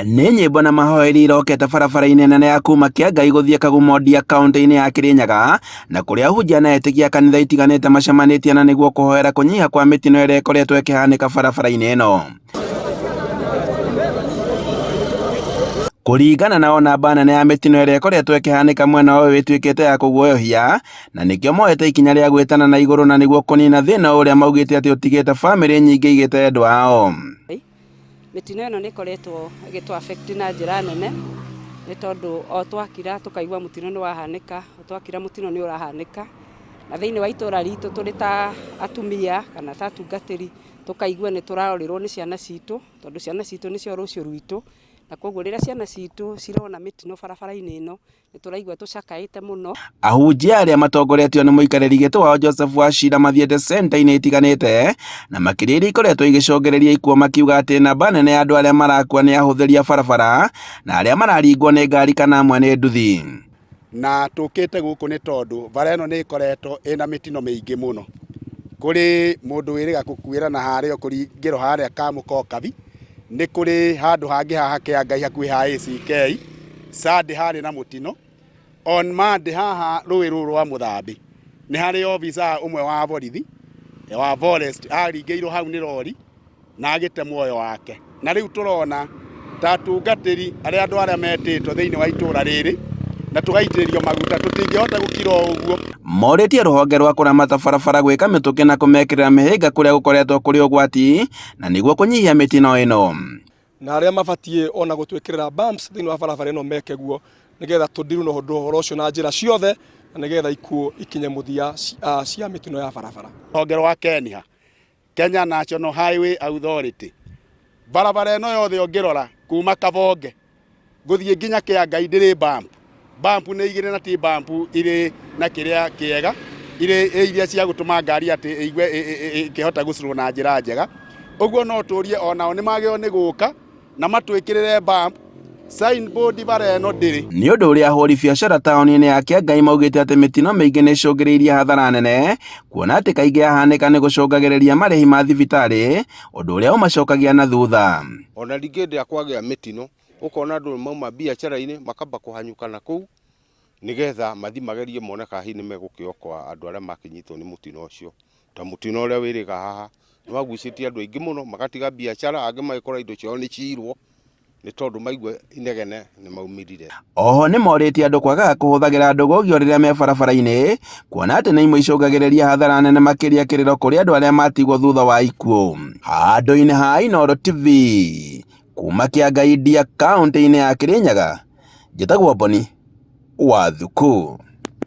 nĩ nyĩmbo na mahoeri irokete barabara-inĩ nene ya kuma Kĩangai gũthiĩ Kagumondi kaunti-inĩ ya Kirinyaga, na kũrĩa ahunjia na etĩkia kanitha itiganĩte macemanĩtie na nĩguo kũhoera kũnyiha kwa mĩtino ĩrĩa ĩkoretwo ĩkĩhanĩka barabara-inĩ ĩno. Kũringana na namba nene ya mĩtino ĩrĩa ĩkoretwo ĩkĩhanĩka mwena ũyũ ĩtuĩkĩte ya kũguoyohia, na nĩkĩo moete ikinya rĩa gwĩtana na igũrũ na nĩguo kũnina thĩna ũrĩa maugĩte atĩ ũtigĩte bamĩrĩ nyingĩ igĩte endwa ao. Mĩtino ĩno nĩ ĩkoretwo ĩgĩtũ affect na njĩra nene, nĩ tondũ o twakira tũkaigua mũtino nĩ wahanĩka, o twakira mũtino nĩ ũrahanĩka, na thĩinĩ wa itũra ritũ tũrĩ ta atumia kana ta atungatĩri tũkaigua nĩ tũrarorĩrwo nĩ ciana citũ, tondũ ciana citũ nĩcio rũciũ rwitũ, na koguo rĩrĩa ciana citũ cirona mĩtino barabara-inĩ ĩno nĩ tũraigua tũcakaĩte mũno. Ahunjia arĩa matongoretio nĩ mũikarĩri gĩtĩ wao Joseph Wachira mathiĩte centa-inĩ itiganĩte, na makĩria iria ikoretwo igĩcũngĩrĩria ikuũ makiuga atĩ namba nene ya andũ arĩa marakua nĩ ahũthĩri a barabara na arĩa mararingwo nĩ ngari kana amwe nĩ nduthi. Na tũkĩte gũkũ nĩ tondũ bara ĩno nĩ ĩkoretwo ĩna mĩtino mĩingĩ mũno. Kũrĩ mũndũ wĩrĩga gũkuĩra na harĩa kũringĩrwo harĩa Kamũkokabi, nĩ kũrĩ handũ hangĩ haha Kĩangai hakuhĩ ha ACK, Sunday harĩ na mũtino, on Monday haha rũĩ rũrũ rwa Mũthambi nĩ harĩ officer ũmwe wa borithi wa forest aringĩirwo hau nĩ rori na agĩte muoyo wake. Na rĩu tũrona ta atungatĩri arĩa andũ arĩa metĩtwo thĩinĩ wa itũra rĩrĩ na tũgaitĩrĩrio maguta tũtingĩhota gũkira ũguo. Morĩtie rũhonge rwa kũramata barabara gwĩka mĩtũkĩ na kũmekĩrĩra mĩhĩnga kũrĩa gũkoretwo kũrĩ ũgwati na nĩguo kũnyihia mĩtino ĩno. Na arĩa mabatiĩ ona gũtwĩkĩrĩra bumps thĩinĩ wa barabara ĩno meke guo nĩgetha tũndiru na ũhoro ũcio na njĩra ciothe na nĩgetha ikuũ ikinye mũthia cia mĩtino ya barabara. Rũhonge rwa KENHA, Kenya National Highway Authority, barabara ĩno yothe ũngĩrora kuma Kabonge gũthiĩ nginya Kĩangai ndĩrĩ bump. Bump nĩ igĩrĩ na ti bump irĩ na kĩrĩa kĩega, iria cia gũtũma ngari atĩ igue ikĩhota gũcirwo na njĩra njega. Ũguo no tũrie onao nĩ magĩrĩirwo nĩ gũka na matwĩkĩrĩre bump, signboard bara ĩno ndĩrĩ. Nĩ ũndũ ũrĩa ahũri biacara taũni-inĩ ya Kĩangai maugĩte atĩ mĩtino mĩingĩ nĩ ĩcũngĩrĩirie hathara nene, kuona atĩ kaingĩ yahanĩka nĩ gũcũngagĩrĩria marĩhi ma thibitarĩ, ũndũ ũrĩa ũmacokagia na thutha. Ona rĩngĩ ndĩa kwagĩa mĩtino ũkona andũ mauma biacara-inĩ makamba kũhanyũkana kũu nĩgetha mathi magerie mone kana hihi nĩ megũkĩokoa andũ arĩa makĩnyitwo nĩ mũtino ũcio. Ta mũtino ũrĩa wĩrĩga haha nĩ wagucĩtie andũ aingĩ mũno magatiga biacara, angĩ magĩkora indo ciao nĩ ciirwo nĩ tondũ maigua inegene nĩ maumirire. Oho nĩ morĩtie andũ kwagaga kũhũthagĩra ndũgũgio rĩrĩa me barabara-inĩ, kuona atĩ nĩ imwe icũngagĩrĩria hathara nene makĩria kĩrĩro kũrĩ andũ arĩa matigwo thutha wa ikuũ. Handũ-inĩ ha Inooro TV kuma Kĩangai kaunti-inĩ ya Kirinyaga, njĩtagwo Boni Wathuku.